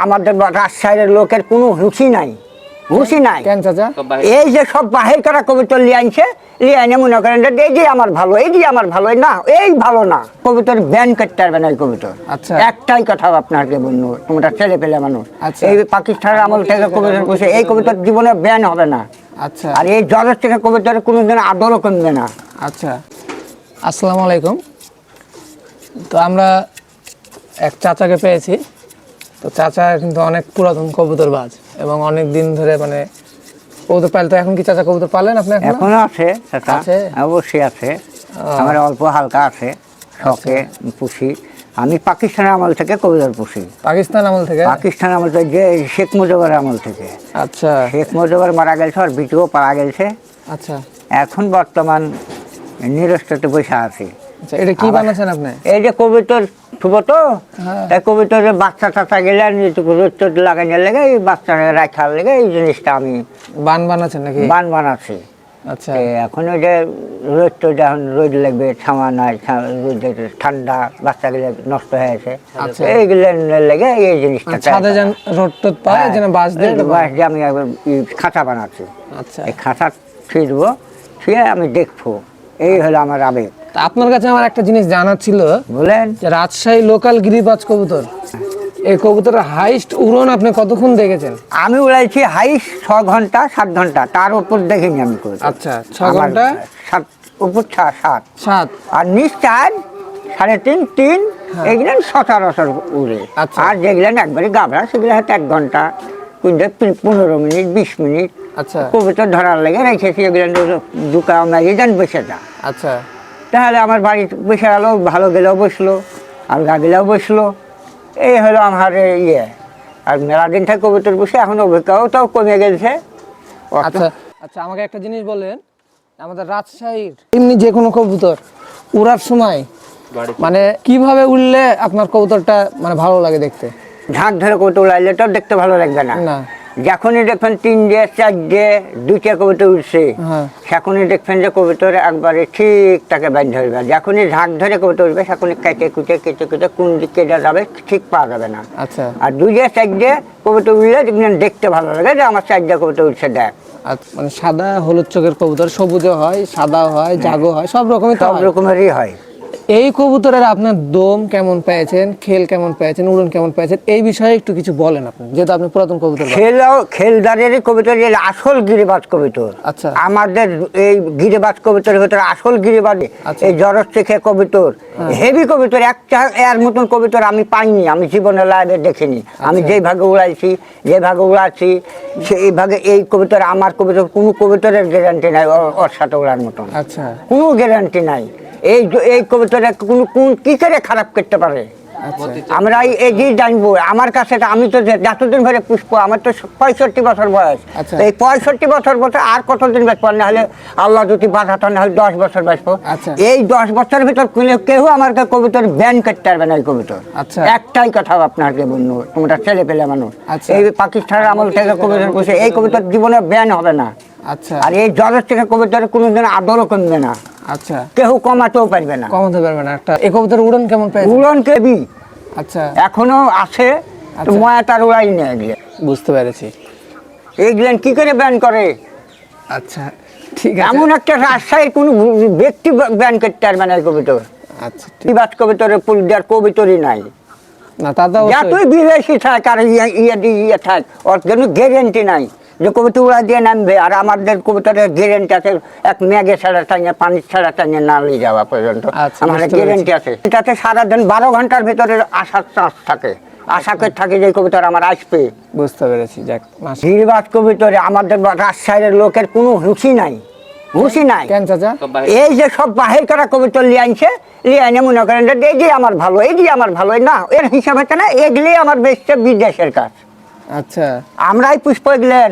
আমাদের রাজশাহীর লোকের কোনো হুঁশি নাই, হুঁশি নাই। কেন চাচা? এই যে সব বাহির করা কবিতর লিয়ে আনছে, লিয়ে আনে মনে করেন যে এই যে আমার ভালো, এই যে আমার ভালো না, এই ভালো না। কবিতর ব্যান করতে পারবে না এই কবিতর। আচ্ছা। একটাই কথা আপনাকে বলবো, তোমরা ছেলে পেলে মানুষ, আচ্ছা। এই পাকিস্তানের আমল থেকে কবিতর বসে এই কবিতর জীবনে ব্যান হবে না। আচ্ছা। আর এই জ্বরের থেকে কবিতর কোনোদিন আদরও কমবে না। আচ্ছা, আসসালামু আলাইকুম। তো আমরা এক চাচাকে পেয়েছি। তো চাচা কিন্তু অনেক পুরাতন কবুতরবাজ এবং অনেক দিন ধরে মানে কবুতর পালে। তো এখন কি চাচা কবুতর পালেন আপনি? এখনো আছে, আছে? অবশ্যই আছে। আমার অল্প হালকা আছে, শখে পুষি। আমি পাকিস্তানের আমল থেকে কবুতর পুষি। পাকিস্তান আমল থেকে? পাকিস্তান আমল থেকে, যে শেখ মুজিবের আমল থেকে। আচ্ছা। শেখ মুজিবের মারা গেছে, আর বিটিও পারা গেছে। আচ্ছা। এখন বর্তমান নিরস্ততে বসে আছি। আচ্ছা, এটা কি বানাচ্ছেন আপনি? এই যে কবিতর শুভ তো, হ্যাঁ। তাই কবিতরের বাচ্চা টাচ্চা গেলে রোদ লাগানোর লেগে, এই বাচ্চা রাখার লেগে এই জিনিসটা আমি বান বানাচ্ছেন নাকি? বান বানাচ্ছি। আচ্ছা। এখন ওই যে রোদ যখন রোদ লাগবে, ছামা নাই, ঠান্ডা, বাচ্চা গেলে নষ্ট হয়েছে, এইগুলো লেগে এই জিনিসটা ছাদে যেন রোদ টোদ পায়, যেন বাঁশ দিয়ে আমি খাঁচা বানাচ্ছি। আচ্ছা। এই খাঁচা ছুঁয়ে দেবো, ছুঁয়ে আমি দেখবো, এই হলো আমার আবেগ। তা আপনার কাছে আমার একটা জিনিস জানার ছিল, বলেন। যে রাজশাহী লোকাল গিরিবাজ কবুতর, এই কবুতরের হাইস্ট উড়ন আপনি কতক্ষণ দেখেছেন? আমি উড়াইছি হাইস্ট 6 ঘন্টা 7 ঘন্টা, তার উপর দেখিনি আমি। আচ্ছা, 6 ঘন্টা 7, উপর 7, 7 আর নিচ 4, 3.5, 3, এগুলো সচরাচর উড়ে। আচ্ছা। আর যেগুলো একবারে গাভরা, সেগুলো হয়তো 1 ঘন্টা 15 মিনিট 20 মিনিট আচ্ছা। কবুতর ধরার লেগে রেখেছি। এগুলো দুকা ম্যাগিজান বসে যা। আচ্ছা। তাহলে আমার বাড়ি বসে গেলো, ভালো গেলেও বসলো, আর গা গেলেও বসলো। এই হলো আমার ইয়ে। আর মেলা দিন থেকে কবুতর বসে এখন অভিজ্ঞতাও কমে গেছে। আচ্ছা। আচ্ছা, আমাকে একটা জিনিস বলেন, আমাদের রাজশাহীর এমনি যে কোনো কবুতর উড়ার সময় মানে কিভাবে উড়লে আপনার কবুতরটা মানে ভালো লাগে দেখতে? ঝাঁক ধরে কবুতর উড়াইলে তো দেখতে ভালো লাগবে না। না। যখনই দেখবেন 3 ডে 4 ডে 2টা কবুতর উঠছে, সেখনই দেখবেন যে কবুতর একবারে ঠিক তাকে বাঁধ ধরবে। যখনই ঝাঁক ধরে কবুতর উঠবে, সেখনই কেটে কুটে কোন দিকে যাবে ঠিক পাওয়া যাবে না। আচ্ছা। আর 2 ডে 4 ডে কবুতর উঠলে দেখতে ভালো লাগে যে আমার 4 ডে কবুতর উঠছে, দেখ। মানে সাদা হলুদ চোখের কবুতর, সবুজও হয়, সাদা হয়, জাগো হয়, সব রকমের সব রকমেরই হয়। এই কবুতরের আপনার দম কেমন পেয়েছেন, খেল কেমন পেয়েছেন, উড়ন কেমন পেয়েছেন, এই বিষয়ে একটু কিছু বলেন আপনি, যেহেতু আপনি পুরাতন কবুতর। খেলদারেরই কবুতর আসল গিরিবাজ কবুতর। আচ্ছা। আমাদের এই গিরিবাজ কবুতরের ভিতরে আসল গিরিবাজ এই জরস থেকে কবুতর, হেভি কবুতর, একটা এর মতন কবুতর আমি পাইনি, আমি জীবনে লাইভে দেখিনি। আমি যেই ভাগে উড়াইছি, যে ভাগে উড়াচ্ছি, সেই ভাগে এই কবুতর, আমার কবুতর, কোনো কবুতরের গ্যারান্টি নাই ওর সাথে উড়ার মতন। আচ্ছা। কোনো গ্যারান্টি নাই। এই কবুতরে কোন কি করে খারাপ করতে পারে? আমরা এই যে জানবো। আমার কাছে আমি তো যতদিন ধরে পুষ্প, আমার তো 65 বছর বয়স। এই 65 বছর বছর আর কতদিন বাঁচবো? না হলে আল্লাহ যদি বাঁচাতো, না হলে 10 বছর বাঁচবো। এই 10 বছরের ভিতর কেউ আমার কবুতর ব্যান করতে পারবে না এই কবুতর। একটাই কথা আপনাকে বলবো, তোমরা ছেলে পেলে মানুষ, এই পাকিস্তানের আমল থেকে কবুতর বসে এই কবুতর জীবনে ব্যান হবে না। আচ্ছা। আর এই জ্বরের থেকে কবুতর কোনোদিন আদরও কমবে না। আচ্ছা। কেউ কমাতেও পারবে না, কমাতে পারবে না। একটা এই কবুতর উড়ন কেমন পেয়েছেন? উড়ন কেবি। আচ্ছা। এখনো আছে, ময়া তার উড়াই না এগুলো। বুঝতে পেরেছি। এইগুলো কি করে ব্যান করে? আচ্ছা, ঠিক আছে। এমন একটা রাজশাহীর কোনো ব্যক্তি ব্যান করতে পারবে না এই কবিতর। আচ্ছা। বিবাদ কবিতরের পুল দেওয়ার কবিতরই নাই। না, তা তো যতই বিদেশি থাক আর ইয়ে থাক, ওর কোনো গ্যারেন্টি নাই যে কবিতা উড়া দিয়ে নামবে। আর আমাদের কবিতার গ্যারেন্টি আছে, এক মেঘে ছাড়া টাঙিয়ে, পানি ছাড়া টাঙিয়ে না নিয়ে যাওয়া পর্যন্ত আমাদের গ্যারেন্টি আছে। এটাতে সারাদিন 12 ঘন্টার ভিতরে আসার চান্স থাকে, আশা করে থাকে যে কবিতার আমার আসবে। বুঝতে পেরেছি। যাক, গিরিবাজ কবিতরে আমাদের রাজশাহীর লোকের কোনো হুঁশি নাই, হুঁশি নাই। কেন চাচা? এই যে সব বাহির করা কবিতর লিয়ে আনছে, লিয়ে আনে মনে করেন যে এই যে আমার ভালো, এই যে আমার ভালো না, এর হিসাব হচ্ছে না। এগুলি আমার বেশটা বিদেশের কাজ। আচ্ছা। আমরাই পুষ্প গেলেন।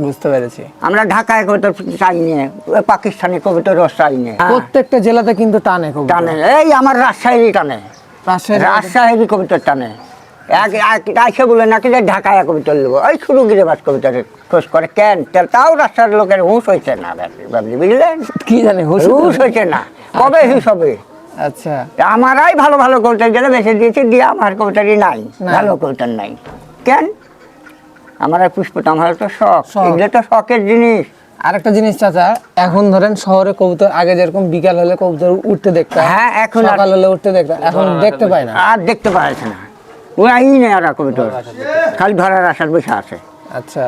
বুঝতে পেরেছি। আমরা ঢাকায় কবিতর চাই নিয়ে, পাকিস্তানি কবিতর রস চাই নিয়ে। প্রত্যেকটা জেলাতে কিন্তু টানে টানে। এই আমার রাজশাহী টানে, রাজশাহী কবিতর টানে। এসে বলে নাকি যে ঢাকায় কবিতর নেবো, ওই শুরু গিরিবাজ কবিতরের খোঁজ করে। কেন? তাও রাস্তার লোকের হুঁশ হয়েছে না, ভাবলি, বুঝলেন? কি জানে হুঁশ হয়েছে না, কবে হুঁশ হবে? আচ্ছা। আমারাই ভালো ভালো কবিতর গেলে বেশি দিয়েছি, দিয়ে আমার কবিতারই নাই, ভালো কবিতার নাই। কেন আমার আর পুষ্প তো আমার তো শখ, এগুলো তো শখের জিনিস। আরেকটা জিনিস চাচা, এখন ধরেন শহরে কবুতর আগে যেরকম বিকাল হলে কবুতর উঠতে দেখতাম, হ্যাঁ এখন সকাল হলে উঠতে দেখতাম, এখন দেখতে পাই না। আর দেখতে পাচ্ছে না, ওরাই নেই আর কবুতর, খালি ধরার আশার বসে আছে। আচ্ছা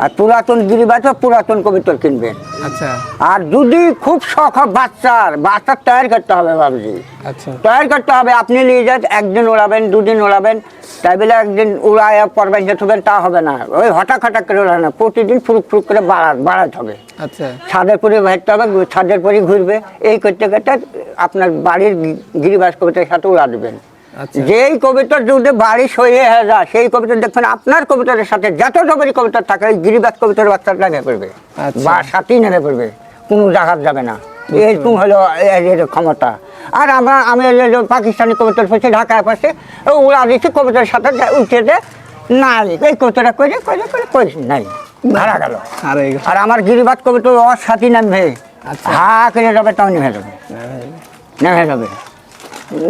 আর পুরাতন গিরিবাজ পুরাতন কবুতর কিনবেন। আচ্ছা আর যদি খুব শখ হয় বাচ্চার তৈরি করতে হবে বাবুজি, আচ্ছা তৈরি করতে হবে। আপনি নিয়ে যান, একদিন ওড়াবেন, দুদিন ওড়াবেন, তাই বলে একদিন উড়ায় পরবেন যে থাকবেন তা হবে না। ওই হঠাৎ করে ওড়ায় না, প্রতিদিন ফুরুক ফুরুক করে বাড়াতে হবে। আচ্ছা ছাদের পরে ভেটতে হবে, ছাদের পরে ঘুরবে, এই করতে করতে আপনার বাড়ির গিরিবাজ কবিতার সাথে উড়া দেবেন। আচ্ছা যেই কবিতার যদি বাড়ি সইয়ে হয়ে যায়, সেই কবিতা দেখবেন আপনার কবিতার সাথে যত জবরি কবিতা থাকে ওই গিরিবাজ কবিতার বাচ্চাটা নেমে পড়বে, আচ্ছা। বা সাথেই নেমে পড়বে, কোনো জায়গা যাবে না। এরকম হলো এর ক্ষমতা। আর আমি পাকিস্তানি কবিতার পাশে, ঢাকার পাশে উড়া দিচ্ছি কবিতার সাথে উঠে যে নাই, এই কবিতাটা করে করে করে করে নাই, হারা গেল। আর আমার গিরিবাজ কবিতা ওর সাথে নামবে, হা করে যাবে, তাও নেমে যাবে, নেমে যাবে,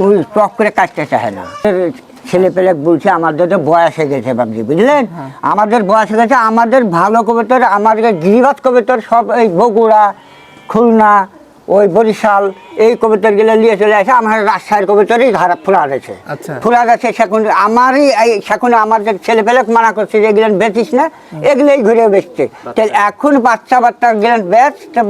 ওই টক করে কাটতে চায় না। ছেলে পেলে বলছে আমাদের তো বয়স হয়ে গেছে বাবজি, বুঝলেন, আমাদের বয়স হয়ে গেছে, আমাদের ভালো কবিতর, আমাদের গিরিবাজ কবিতর সব এই বগুড়া, খুলনা, ওই বরিশাল, এই কবিতর গুলো নিয়ে চলে আসে। আমার রাজশাহীর কবিতরই ধারা ফুলা গেছে, ফুলা গেছে। সেখানে আমারই এই সেখানে আমাদের ছেলে পেলে মানা করছে যে এগুলো বেচিস না, এগুলোই ঘুরে বেচছে। এখন বাচ্চা গেলেন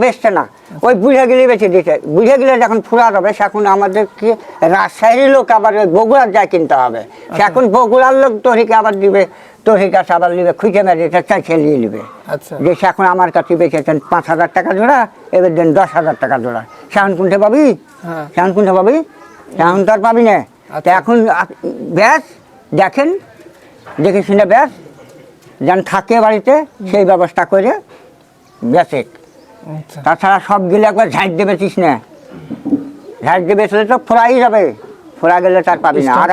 বেচছে না, ওই বুঝে গেলে বেঁচে দিতে, বুঝে গেলে যখন ফুরা যাবে সেখন আমাদেরকে রাজশাহীর লোক আবার ওই বগুড়ার যায় কিনতে হবে। সেখন বগুড়ার লোক তরিকে আবার দিবে, তরির কাছে আবার নিবে, খুঁজে মেরে চাইছে নিয়ে নিবে। যে সেখন আমার কাছে বেঁচেছেন 5,000 টাকা জোড়া, এবার দেন 10,000 টাকা জোড়া। সেখন কোনটা পাবি, সেখন কোনটা পাবি, সেখন তো আর পাবি না। এখন ব্যাস দেখেন, দেখে শুনে ব্যাস যেন থাকে বাড়িতে, সেই ব্যবস্থা করে বেচে। তাছাড়া সবগুলো একবার ঝাঁট দেবে চিস না, ঝাঁট দেবে তো ফোড়াই যাবে, ফোড়া গেলে তার পাবি না। আর